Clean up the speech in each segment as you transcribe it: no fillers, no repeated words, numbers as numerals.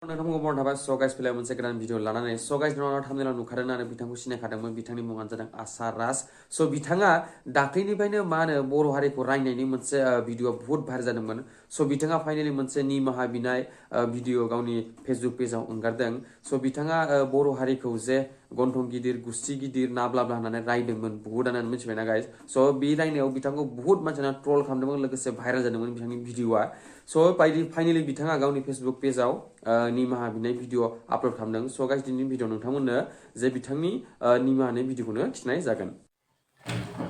नोंथांमोनखौ बरन थाबाय स' गाइस फैलाय मोनसे गोदान भिडिअ लानानै स' गाइस नोंनाव थामनेलाव नुखादों होननानै बिथांखौ सिनायखादोंमोन बिथांनि मुङानो जादों आशा राज स' बिथाङा दाख्लैनिफ्रायनो मा होनो बर' हारिखौ रायनायनि मोनसे भिडिअ बुहुत भाइरेल जादोंमोन स' बिथाङा फाइनालि मोनसे निमाहा बिनाय भिडिअ गावनि फेसबुक पेजाव ओंखारदों स' बिथाङा बर' हारिखौ जे गन्थं गिदिर गुस्थि गिदिर नाब्लाब्ला होननानै रायदोंमोन बुहुतानो मिथिबायना गाइस स' बे रायनायाव बिथांखौ बुहुत मानसियानो ट्रल खालामदोंमोन लोगोसे भाइरेल जादोंमोन बिथांनि भिडिअआ स' फाइनालि बिथाङा गावनि फेसबुक पेजाव निमाहा बिनाय भिडिअ आपल'ड खालामदों स' गाइस दिनैनि भिडिअ नोंथांमोननो जे बिथांनि निमाहा होनाय भिडिअखौनो खिन्थानाय जागोन।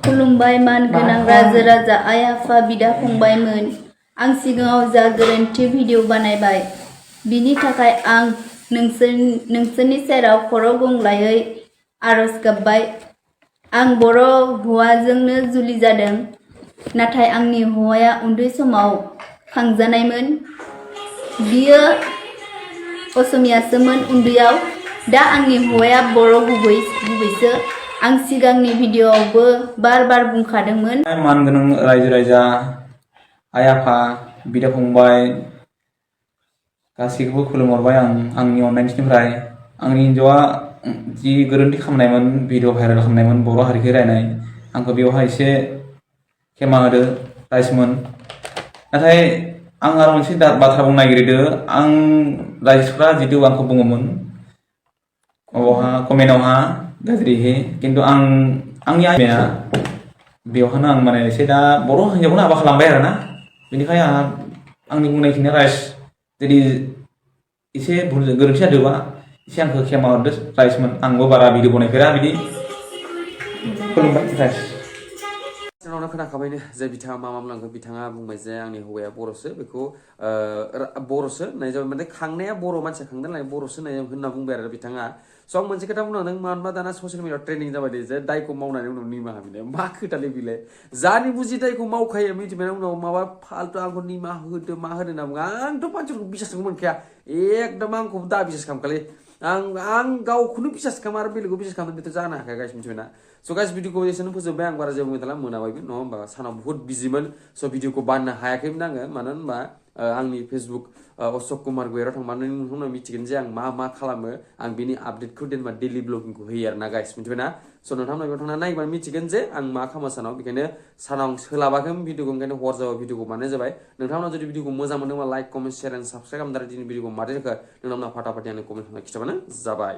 खुलुमबाय मानगोनां राजा राजा आइ आफा बिदा फंबायमोन आं सिगाङाव जा गोरोन्थि भिडिअ बानायबाय बिनि थाखाय आं नोंसोरनि सेराव खर' गंग्लायै आरज गाबबाय। आं बर' हौवाजोंनो जुलि जादों नाथाय आंनि हौवाया उन्दै समाव खांजानायमोन। बियो असमियासोमोन उन्दैयाव दा आंनि हौवाया बर' गुबैसो। आं सिगांनि भिडिअआवबो बार बुंखादोंमोन। मानगोनां रायजो राजा आइ आफा बिदा फंबाय गासैखौबो खुलुमहरबाय आंनि अननायनिफ्राय आंनि हिन्जावा जि गोरोन्थि खालामनायमोन भिडिअ भाइरेल खालामनायमोन बर' हारिखौ रायनाय आंखौ बेवहाय एसे खेमा होदो राइसमोन। नाथाय आं आरो मोनसे बाथ्रा बुंनो नागिरदों आं राइजफ्रा जितु आंखौ बुङोमोन कमेन्टआवहा गाज्रिहै खिन्थु आंनि आइमाया बेवहायनो आं माने एसे दा बर' हिन्जावखौनो हाबा खालामबाय आरोना बेनिखायनो आंनि बुंनायखिनिया राइस जुदि एसे गोरोन्थि जादोंबा एसे आंखौ खेमा हरदो राइसमोन आंबो बारा भिडिअ बनायफेरा बिदि खुलुमबाय राइस। जोंनावनो खोनाखाबायनो जे बिथाङा मा बुंलांखो बिथाङा बुंबाय जे आंनि हौवाया बर'सो बेखौ बर'सो होननाय जाबाय माने खांनाया बर' मानसिया खांदों नालाय बर'सो होनना बुंबाय आरो बिथाङा स' आं मोनसे खोथा बुंलांदों मानोना दाना ससियेल मिडियाआव ट्रेन्डिं जाबाय दे जे दायखौ मावनायनि उनाव निमाहा बिनाय मा खोथालै बिलाय जानि बुजि दायखौ मावखायो मिथिबायना उनाव माबा फाल्तु आंखौ निमाहा होदो मा होदो होनना बुङो आंथ' मानसिफोरखौ बिसासखौ मोनखाया एकदम आंखौ दा बिसास खालामखालै आं गावखौनो बिसास खालामा आरो बेलेगखौ बिसास खालामनो बेथ' जानो हाखाया गाइस मिथिबायना स' गाइस भिडिअखौ एसेनो फोजोबबाय आं बारा जेबो बुंनो थांला मोनाबायबो नङा होमबा सानाव बुहुत बिजिमोन स' भिडिअखौ बानायनो हायाखैमोन आङो मानो होनबा आंनि फेसबुक अशक कुमार गयाराव थांबानो नोंथांमोना मिथिगोन जे आं मा खालामो आं बिनि आपडेटखौ जेनेबा डेलि ब्लगिंखौ होयो आरो ना गाइस मिथिबायना स' नोंथांमोना बेयाव थांनानै नायबानो मिथिगोन जे आं मा खालामो सानाव बेखायनो सानाव आं सोलाबाखैमोन भिडिअखौ ओंखायनो हर जाबा भिडिअखौ बानायनाय जाबाय। नोंथांमोना जुदि भिडिअखौ मोजां मोनदोंबा like comment share and subscribe खालामनानै दिनै भिडिअखौ मादि जाखो नोंथांमोना फाटाफाटि आंनो कमेन्ट खालामनानै खिथाबानो जाबाय।